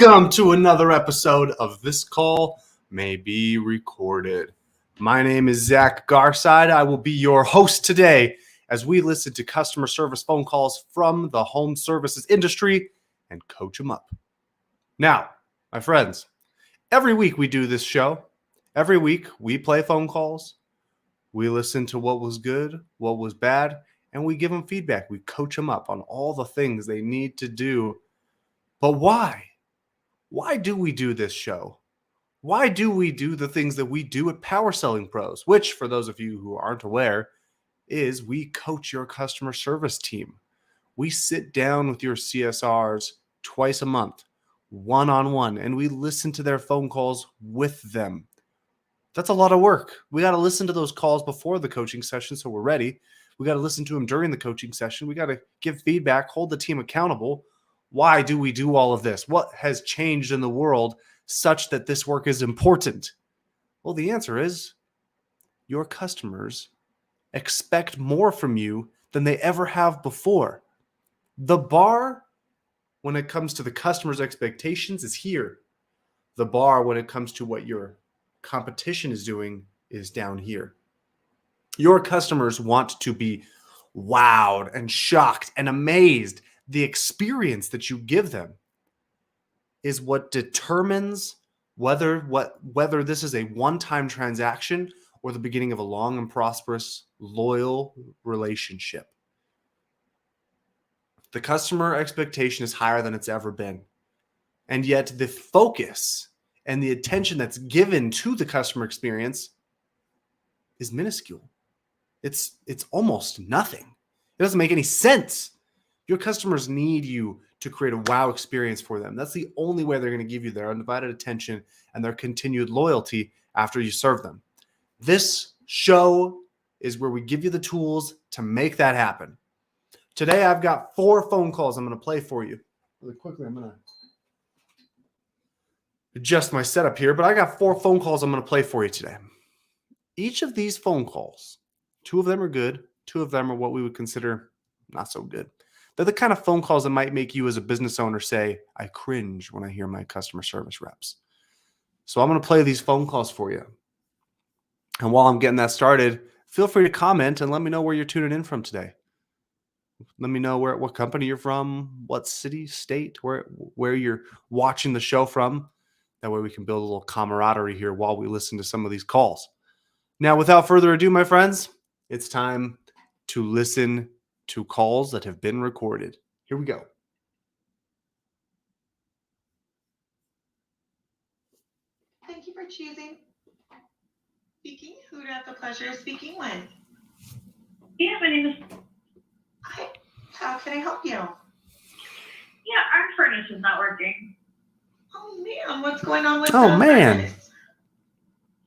Welcome to another episode of This Call May Be Recorded. My name is Zach Garside. I will be your host today as we listen to customer service phone calls from the home services industry and coach them up. Now, my friends, every week we do this show. Every week we play phone calls. We listen to what was good, what was bad, and we give them feedback. We coach them up on all the things they need to do. But why? Why do we do this show? Why do we do the things that we do at Power Selling Pros, which, for those of you who aren't aware, is we coach your customer service team. We sit down with your CSRs twice a month, one-on-one, and we listen to their phone calls with them. That's a lot of work. We got to listen to those calls before the coaching session so we're ready. We got to listen to them during the coaching session. We got to give feedback, hold the team accountable. Why do we do all of this? What has changed in the world such that this work is important? Well, the answer is your customers expect more from you than they ever have before. The bar when it comes to the customer's expectations is here. The bar when it comes to what your competition is doing is down here. Your customers want to be wowed and shocked and amazed. The experience that you give them is what determines whether this is a one-time transaction or the beginning of a long and prosperous, loyal relationship. The customer expectation is higher than it's ever been. And yet the focus and the attention that's given to the customer experience is minuscule. It's almost nothing. It doesn't make any sense. Your customers need you to create a wow experience for them. That's the only way they're going to give you their undivided attention and their continued loyalty after you serve them. This show is where we give you the tools to make that happen. Today, I've got 4 phone calls I'm going to play for you. Really quickly, I'm going to adjust my setup here, but I got 4 phone calls I'm going to play for you today. Each of these phone calls, 2 of them are good, 2 of them are what we would consider not so good. They're the kind of phone calls that might make you as a business owner say, I cringe when I hear my customer service reps. So I'm going to play these phone calls for you. And while I'm getting that started, feel free to comment and let me know where you're tuning in from today. Let me know what company you're from, what city, state, where you're watching the show from. That way we can build a little camaraderie here while we listen to some of these calls. Now, without further ado, my friends, it's time to listen to calls that have been recorded. Here we go. Thank you for choosing speaking. Who do I have the pleasure of speaking with? Yeah, my name is. Hi. How can I help you? Yeah, our furnace is not working. Oh man, what's going on with Oh, the man. furnace?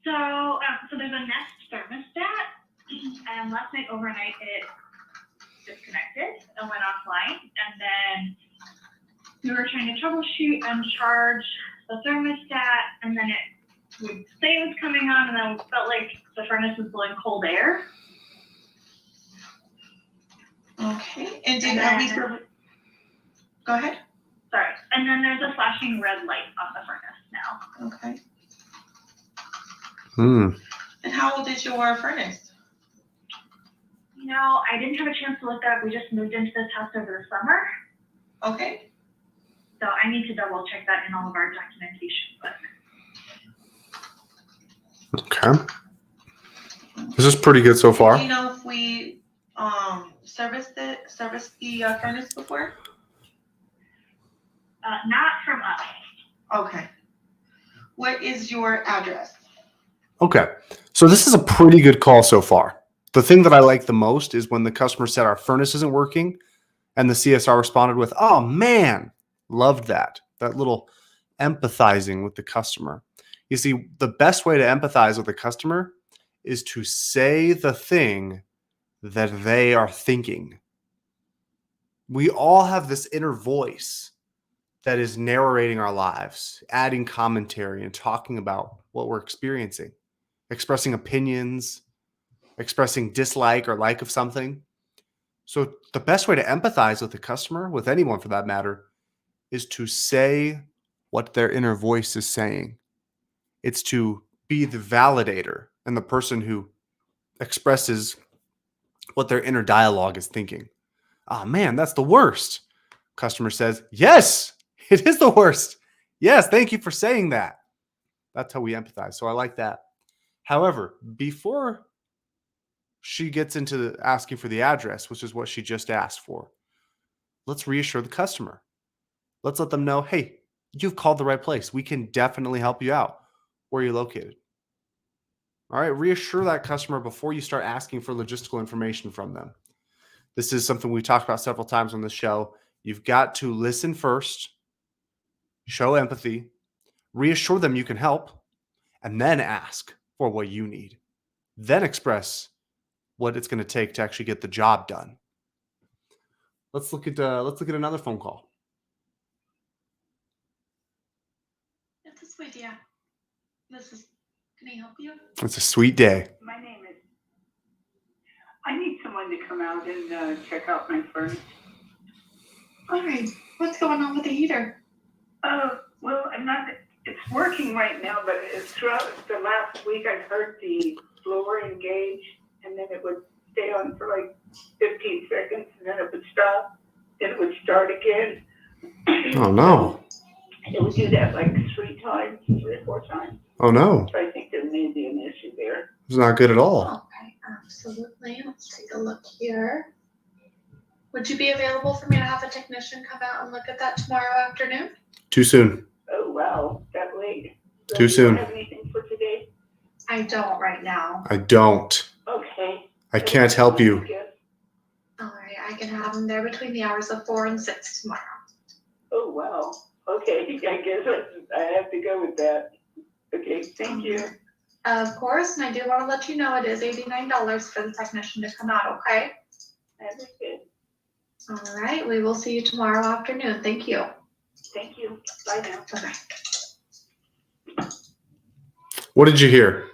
So there's a Nest thermostat, and last night overnight it disconnected and went offline, and then we were trying to troubleshoot and charge the thermostat, and then it would say it was coming on, and then it felt like the furnace was blowing cold air. Okay. And have we go ahead. Sorry. And then there's a flashing red light on the furnace now. Okay. Hmm. And how old is your furnace? You know, I didn't have a chance to look up. We just moved into this house over the summer. Okay. So I need to double check that in all of our documentation. But Okay. This is pretty good so far. Do you know if we serviced the furnace before? not from us. Okay. What is your address? Okay. So this is a pretty good call so far. The thing that I like the most is when the customer said our furnace isn't working and the CSR responded with, oh man, loved that. That little empathizing with the customer. You see, the best way to empathize with a customer is to say the thing that they are thinking. We all have this inner voice that is narrating our lives, adding commentary and talking about what we're experiencing, expressing opinions, expressing dislike or like of something. So the best way to empathize with the customer, with anyone for that matter, is to say what their inner voice is saying. It's to be the validator and the person who expresses what their inner dialogue is thinking. Oh man, that's the worst. Customer says, yes, it is the worst. Yes, thank you for saying that. That's how we empathize. So I like that. However, before she gets into asking for the address, which is what she just asked for, let's reassure the customer. Let's let them know, hey, you've called the right place. We can definitely help you out. Where are you located? All right, reassure that customer before you start asking for logistical information from them. This is something we've talked about several times on the show. You've got to listen first, show empathy, reassure them you can help, and then ask for what you need. Then express what it's going to take to actually get the job done. Let's look at another phone call. It's a sweet day. Can I help you? It's a sweet day. My name is. I need someone to come out and check out my furnace. All right. What's going on with the heater? Well, I'm not. It's working right now, but throughout the last week, I've heard the blower engage, and then it would stay on for like 15 seconds, and then it would stop. Then it would start again. Oh no. It would do that like 3 or 4 times. Oh no. So I think there may be an issue there. It's not good at all. Okay, absolutely. Let's take a look here. Would you be available for me to have a technician come out and look at that tomorrow afternoon? Too soon. Oh wow, that late. So Too you soon. don't have anything for today? I don't right now. I don't. Okay. I can't help you. All right, I can have them there between the hours of 4 and 6 tomorrow. Oh, wow. Okay, I guess I have to go with that. Okay, thank you. Of course, and I do want to let you know it is $89 for the technician to come out, okay? Understood. All right, we will see you tomorrow afternoon. Thank you. Thank you. Bye now. Bye-bye. What did you hear?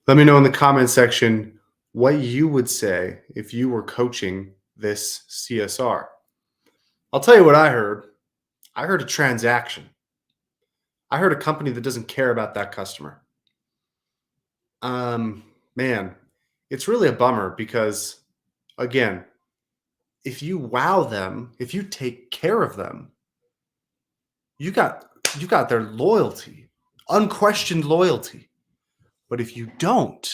Let me know in the comment section what you would say if you were coaching this CSR. I'll tell you what I heard. I heard a transaction. I heard a company that doesn't care about that customer. Man, it's really a bummer because, again, if you wow them, if you take care of them, you got their loyalty, unquestioned loyalty. But if you don't,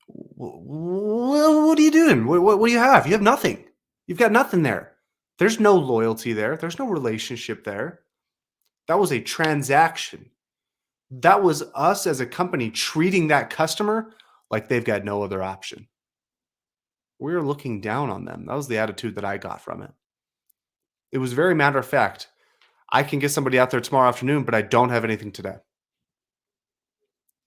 what are you doing? What do you have? You have nothing. You've got nothing there. There's no loyalty there. There's no relationship there. That was a transaction. That was us as a company treating that customer like they've got no other option. We're looking down on them. That was the attitude that I got from it. It was very matter of fact. I can get somebody out there tomorrow afternoon, but I don't have anything today.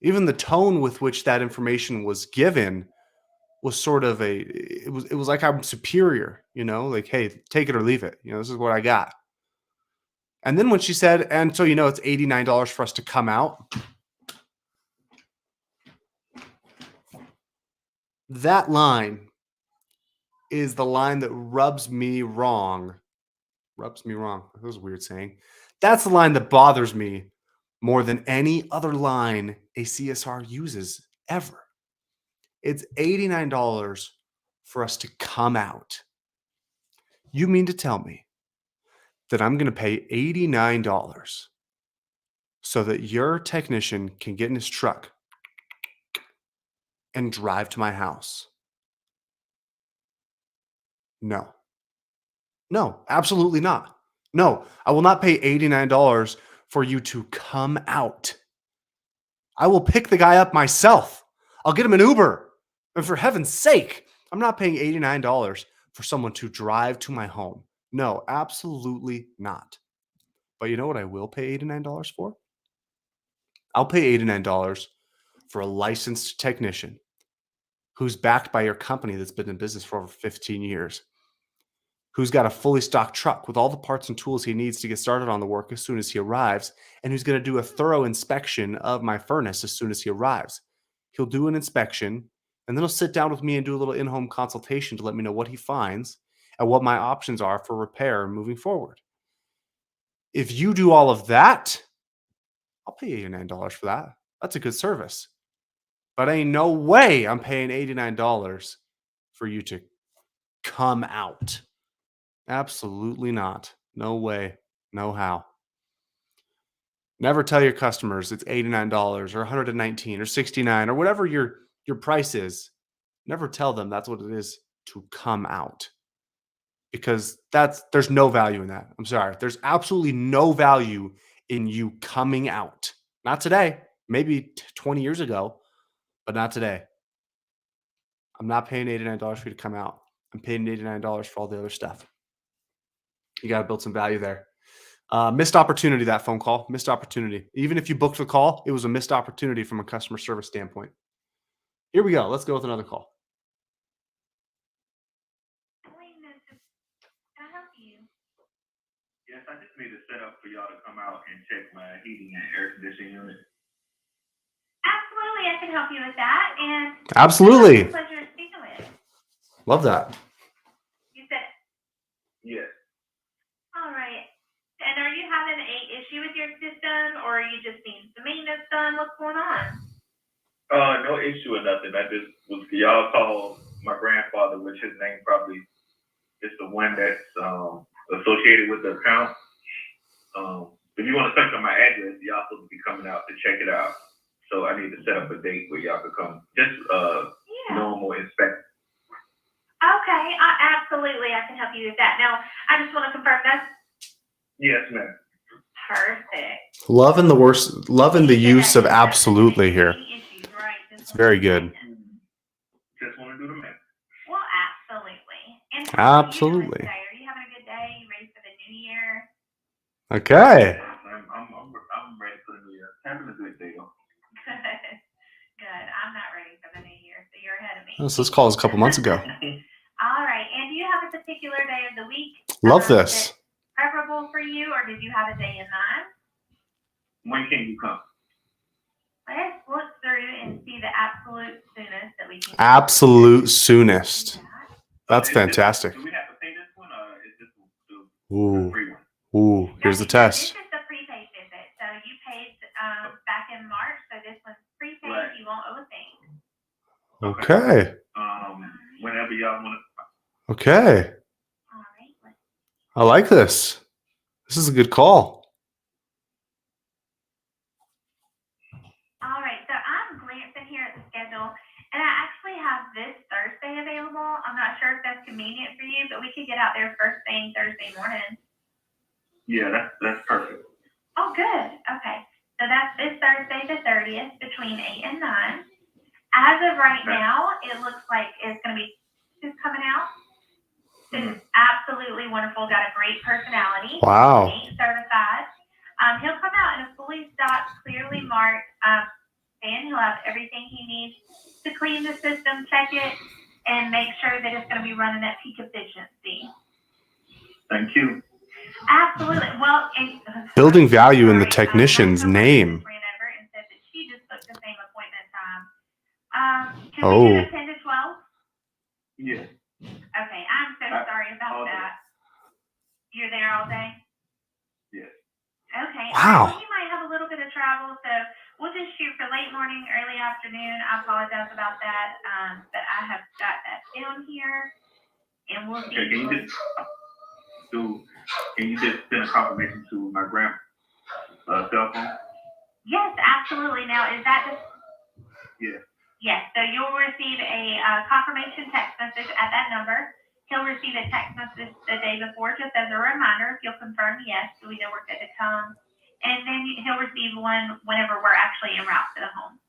Even the tone with which that information was given was sort of it was like I'm superior, like, hey, take it or leave it. This is what I got. And then when she said, and so it's $89 for us to come out. That line is the line that rubs me wrong. Rubs me wrong. That was a weird saying. That's the line that bothers me more than any other line a CSR uses ever. It's $89 for us to come out. You mean to tell me that I'm going to pay $89 so that your technician can get in his truck and drive to my house? No, absolutely not. No, I will not pay $89 for you to come out. I will pick the guy up myself. I'll get him an Uber. And for heaven's sake, I'm not paying $89 for someone to drive to my home. No, absolutely not. But you know what I will pay $89 for? I'll pay $89 for a licensed technician who's backed by your company that's been in business for over 15 years, who's got a fully stocked truck with all the parts and tools he needs to get started on the work as soon as he arrives, and who's going to do a thorough inspection of my furnace as soon as he arrives. He'll do an inspection, and then he'll sit down with me and do a little in-home consultation to let me know what he finds and what my options are for repair moving forward. If you do all of that, I'll pay $89 for that. That's a good service. But ain't no way I'm paying $89 for you to come out. Absolutely not. No way. No how. Never tell your customers it's $89 or $119 or $69 or whatever your price is. Never tell them that's what it is to come out. Because there's no value in that. I'm sorry. There's absolutely no value in you coming out. Not today. Maybe 20 years ago, but not today. I'm not paying $89 for you to come out. I'm paying $89 for all the other stuff. You got to build some value there. Missed opportunity, that phone call. Missed opportunity. Even if you booked the call, it was a missed opportunity from a customer service standpoint. Here we go. Let's go with another call. Can I help you? Yes, I just need a setup for y'all to come out and check my heating and air conditioning unit. Absolutely, I can help you with that. And Absolutely. it's a pleasure speaking with. Love that. You said, Yes. all right. And are you having a issue with your system, or are you just needing some maintenance done? What's going on? No issue or nothing. I just was y'all called my grandfather, which his name probably is the one that's associated with the account. If you want to search on my address, y'all supposed to be coming out to check it out. So I need to set up a date where y'all could come. Just Yeah. normal inspection. Okay, absolutely, I can help you with that. Now, I just want to confirm that's Yes, ma'am. perfect. Loving the use of absolutely here. Issues, right? It's very good. Just want to do the math. Well, absolutely. And how are you doing Absolutely. today? Are you having a good day? You ready for the new year? Okay. I'm ready for the new year. Having a good day, though. Good. Good. I'm not ready for the new year, so you're ahead of me. This call was a couple months ago. All right. And do you have a particular day of the week? Love this. That's preferable for you, or did you have a day in mind? When can you come? Let's look through and see the absolute soonest that we can. Absolute soonest. do that. That's Is this- fantastic. Do we have to pay this one, or is this the Ooh. free one? Ooh. Here's the test. This is the prepaid visit. So you paid back in March, so this one's prepaid. Right. You won't owe a thing. Okay. Whenever y'all want to. Okay. All right. Let's I like this. This is a good call. All right, so I'm glancing here at the schedule, and I actually have this Thursday available. I'm not sure if that's convenient for you, but we could get out there first thing Thursday morning. Yeah, that's perfect. Oh, good. Okay, so that's this Thursday, the 30th, between 8 and 9. As of right Okay. now, it looks like it's going to be just coming out. It's absolutely wonderful. Got a great personality. Wow. Ain't certified. He'll come out in a fully stocked, clearly marked van. He'll have everything he needs to clean the system, check it, and make sure that it's going to be running at peak efficiency. Thank you. Absolutely. Well, Building value in the technician's name. Ran over and said that she just booked the same appointment time. Can we Oh. do it 10 to 12? Yeah. Okay, I'm so sorry about all day. that. You're there all day? Yes. Okay. Wow. You might have a little bit of travel, so we'll just shoot for late morning, early afternoon. I apologize about that, but I have got that down here, and we'll see. Okay, can you just send a confirmation to my cell phone? Yes, absolutely. Now, is that just? Yeah. Yes, so you'll receive a confirmation text message at that number. He'll receive a text message the day before just as a reminder if you'll confirm yes, so we know we're good to come. And then he'll receive one whenever we're actually en route to the home.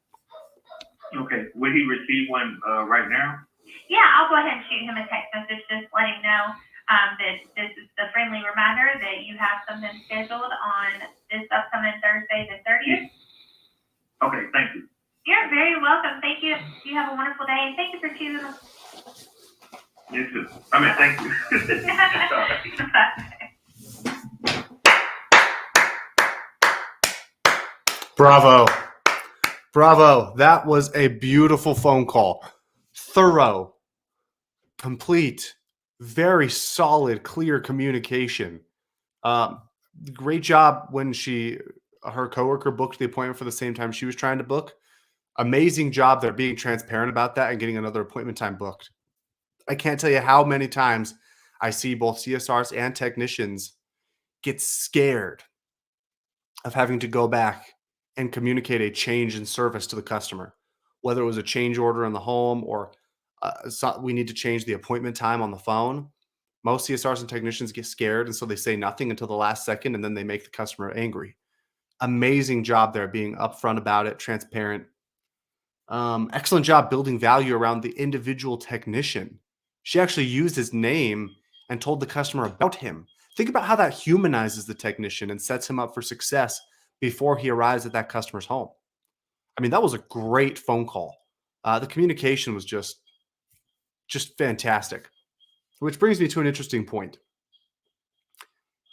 Okay. Will he receive one right now? Yeah, I'll go ahead and shoot him a text message just letting know that this is the friendly reminder that you have something scheduled on this upcoming Thursday, the 30th. Okay, thank you. You're very welcome. Thank you. You have a wonderful day, and thank you for choosing us. You too. Thank you. Bravo. Bravo. That was a beautiful phone call. Thorough, complete, very solid, clear communication. Great job when her coworker booked the appointment for the same time she was trying to book. Amazing job there being transparent about that and getting another appointment time booked. I can't tell you how many times I see both CSRs and technicians get scared of having to go back and communicate a change in service to the customer, whether it was a change order in the home or we need to change the appointment time on the phone. Most CSRs and technicians get scared, and so they say nothing until the last second, and then they make the customer angry. Amazing job there, being upfront about it, transparent. Excellent job building value around the individual technician. She actually used his name and told the customer about him. Think about how that humanizes the technician and sets him up for success before he arrives at that customer's home. I mean, that was a great phone call. The communication was just fantastic. Which brings me to an interesting point.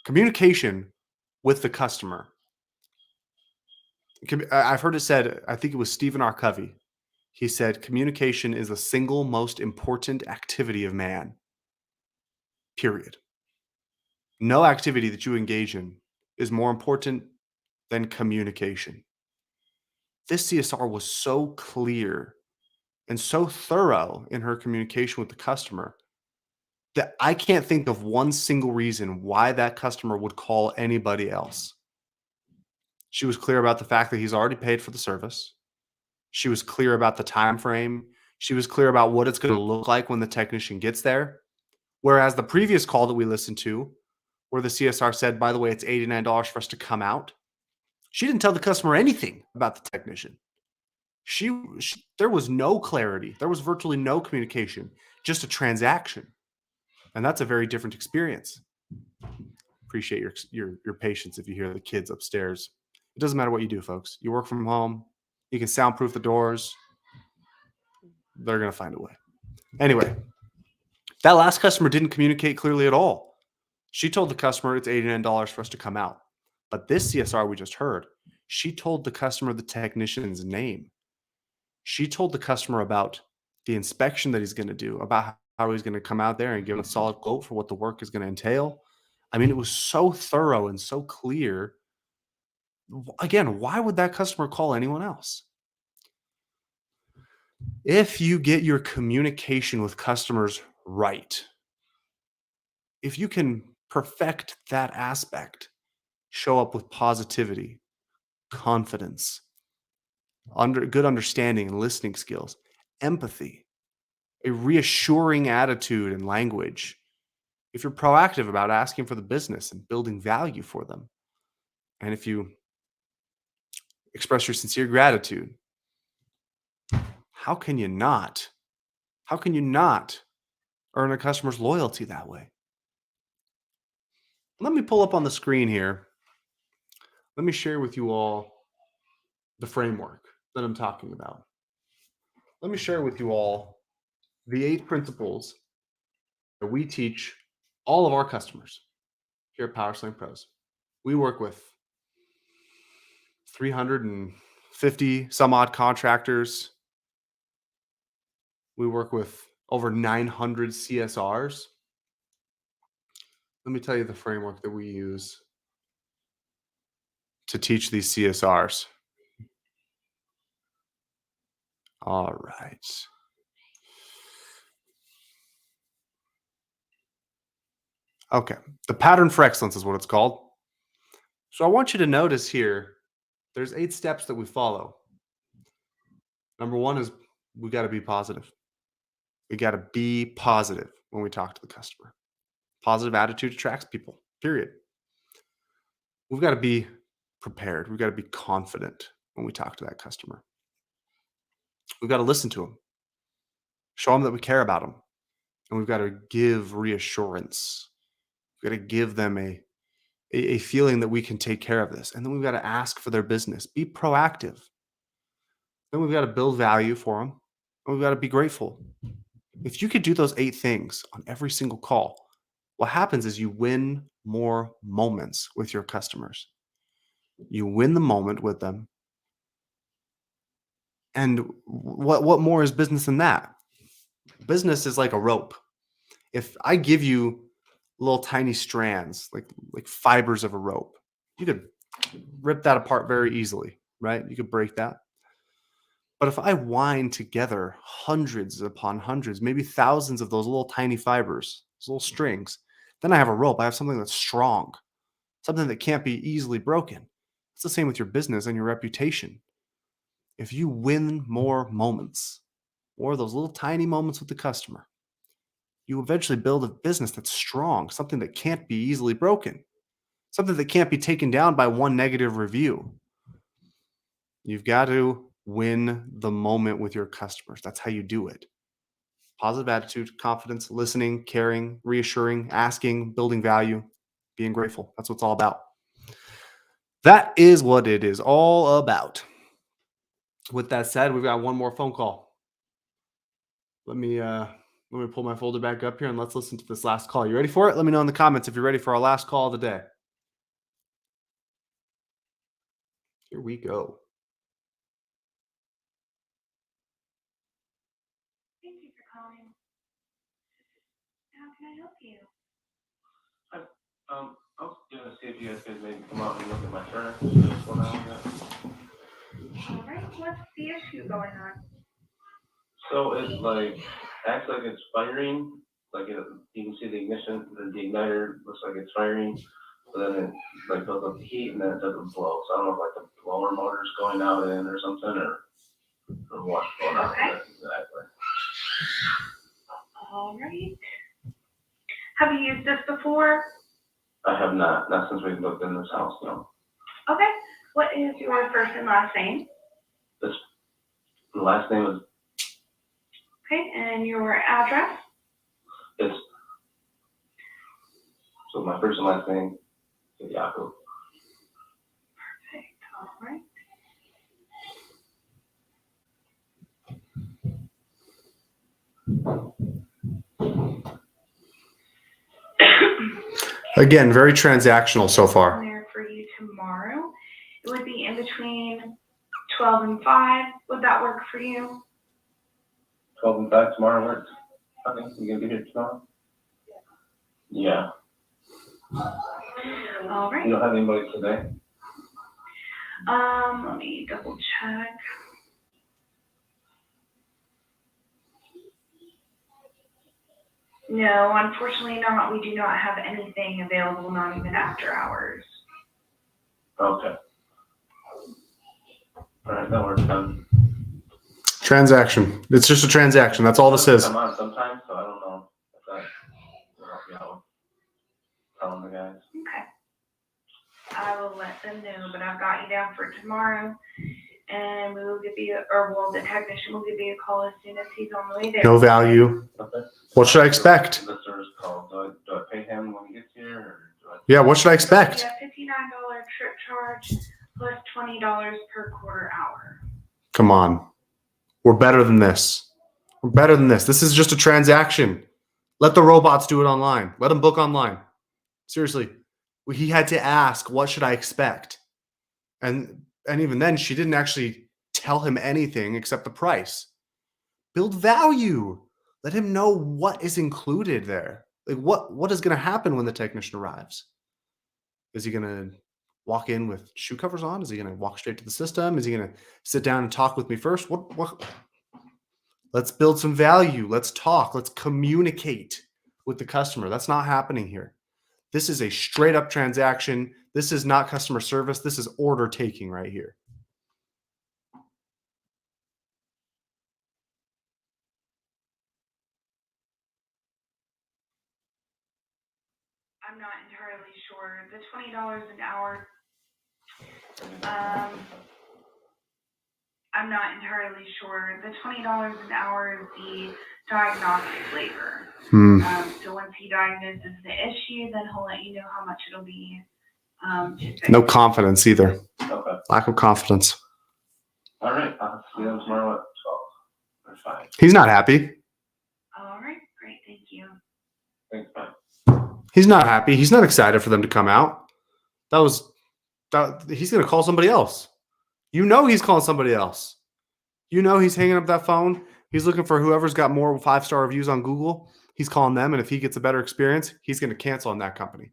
Communication with the customer. I've heard it said, I think it was Stephen R. Covey. He said, communication is the single most important activity of man. Period. No activity that you engage in is more important than communication. This CSR was so clear and so thorough in her communication with the customer that I can't think of one single reason why that customer would call anybody else. She was clear about the fact that he's already paid for the service. She was clear about the time frame. She was clear about what it's going to look like when the technician gets there. Whereas the previous call that we listened to, where the CSR said, by the way, it's $89 for us to come out, she didn't tell the customer anything about the technician. There was no clarity. There was virtually no communication, just a transaction. And that's a very different experience. Appreciate your patience if you hear the kids upstairs. It doesn't matter what you do, folks. You work from home. You can soundproof the doors. They're going to find a way. Anyway, that last customer didn't communicate clearly at all. She told the customer it's $89 for us to come out. But this CSR we just heard, she told the customer the technician's name. She told the customer about the inspection that he's going to do, about how he's going to come out there and give him a solid quote for what the work is going to entail. I mean, it was so thorough and so clear. Again, why would that customer call anyone else? If you get your communication with customers right, if you can perfect that aspect, show up with positivity, confidence, good understanding and listening skills, empathy, a reassuring attitude and language, if you're proactive about asking for the business and building value for them, and if you express your sincere gratitude, how can you not earn a customer's loyalty that way? Let me pull up on the screen here. Let me share with you all the framework that I'm talking about. Let me share with you all the 8 principles that we teach all of our customers here at PowerSling Pros. We work with 350 some odd contractors. We work with over 900 CSRs. Let me tell you the framework that we use to teach these CSRs. All right. Okay. The pattern for excellence is what it's called. So I want you to notice here, there's 8 steps that we follow. Number 1 is we got to be positive. We got to be positive when we talk to the customer. Positive attitude attracts people, period. We've got to be prepared. We've got to be confident when we talk to that customer. We've got to listen to them, show them that we care about them, and we've got to give reassurance. We've got to give them a feeling that we can take care of this. And then we've got to ask for their business, be proactive. Then we've got to build value for them, and we've got to be grateful. If you could do those 8 things on every single call, what happens is you win more moments with your customers. You win the moment with them. And what more is business than that? Business is like a rope. If I give you little tiny strands, like fibers of a rope. You could rip that apart very easily, right? You could break that. But if I wind together hundreds upon hundreds, maybe thousands of those little tiny fibers, those little strings, then I have a rope. I have something that's strong, something that can't be easily broken. It's the same with your business and your reputation. If you win more moments, or those little tiny moments with the customer, you eventually build a business that's strong, something that can't be easily broken, something that can't be taken down by one negative review. You've got to win the moment with your customers. That's how you do it. Positive attitude, confidence, listening, caring, reassuring, asking, building value, being grateful. That's what it's all about. That is what it is all about. With that said, we've got one more phone call. Let me pull my folder back up here and let's listen to this last call. You ready for it? Let me know in the comments if you're ready for our last call of the day. Here we go. Thank you for calling. How can I help you? I was gonna see if you guys could maybe come out and look at my furnace. What's going on with that? All right, what's the issue going on? So it's like, acts like it's firing, like you can see the ignition, the igniter looks like it's firing, but then it like builds up the heat and then it doesn't blow. So I don't know if like the blower motor's going out in or something or what's going on with it exactly. All right. Have you used this before? I have not since we've lived in this house, no. Okay. What is your first and last name? The last name is, Okay, and your address? so my first and last name is Yaku. Perfect. All right. Again, very transactional so far. There for you tomorrow. It would be in between 12 and 5. Would that work for you? 12 and 5 tomorrow works. I think you gonna be here tomorrow? Yeah. All right. You don't have anybody today? Let me double check. No, unfortunately not. We do not have anything available, not even after hours. Okay. All right, that works then. Transaction. It's just a transaction. That's all this is. I'm on sometimes, so I don't know if that will help you out. Telling the guys. Okay. I will let them know, but I've got you down for tomorrow, and we will give you, or well, the technician will give you a call as soon as he's on the way there. No value. Okay. What should I expect? The service call. Do I pay him when he gets here, or do I? Yeah, what should I expect? Yeah, $59 trip charge plus $20 per quarter hour. Come on. We're better than this. We're better than this. This is just a transaction. Let the robots do it online. Let them book online. Seriously. He had to ask, what should I expect? And even then, she didn't actually tell him anything except the price. Build value. Let him know what is included there. Like what is going to happen when the technician arrives? Is he going to walk in with shoe covers on? Is he going to walk straight to the system? Is he going to sit down and talk with me first? What? Let's build some value. Let's talk. Let's communicate with the customer. That's not happening here. This is a straight up transaction. This is not customer service. This is order taking right here. I'm not entirely sure. The $20 an hour, I'm not entirely sure. The $20 an hour is the diagnostic labor. So once he diagnoses the issue, then he'll let you know how much it'll be. To fix. No confidence either. Okay. Lack of confidence. All right. I'll see them tomorrow at 12 or 5. He's not happy. All right, great, thank you. Thanks, bye. He's not happy. He's not excited for them to come out. He's going to call somebody else. You know he's calling somebody else. You know he's hanging up that phone. He's looking for whoever's got more 5-star reviews on Google. He's calling them, and if he gets a better experience, he's going to cancel on that company.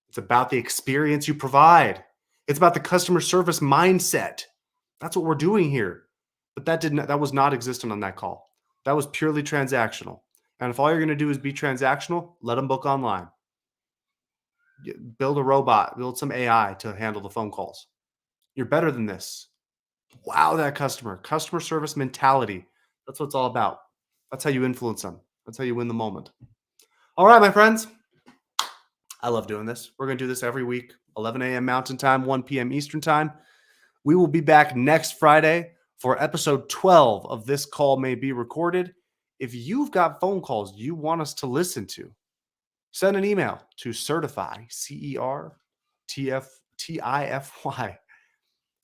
It's about the experience you provide. It's about the customer service mindset. That's what we're doing here. But that was not existent on that call. That was purely transactional. And if all you're going to do is be transactional, let them book online. Build a robot, build some AI to handle the phone calls. You're better than this. Wow, that customer service mentality. That's what it's all about. That's how you influence them. That's how you win the moment. All right, my friends. I love doing this. We're going to do this every week, 11 a.m. Mountain Time, 1 p.m. Eastern Time. We will be back next Friday for episode 12 of This Call May Be Recorded. If you've got phone calls you want us to listen to, send an email to certify, CERTIFY,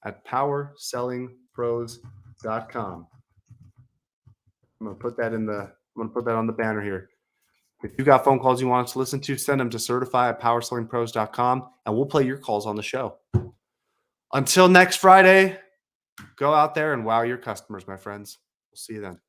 at powersellingpros.com. I'm going to put that on the banner here. If you got phone calls you want us to listen to, send them to certify@powersellingpros.com, and we'll play your calls on the show. Until next Friday, go out there and wow your customers, my friends. We'll see you then.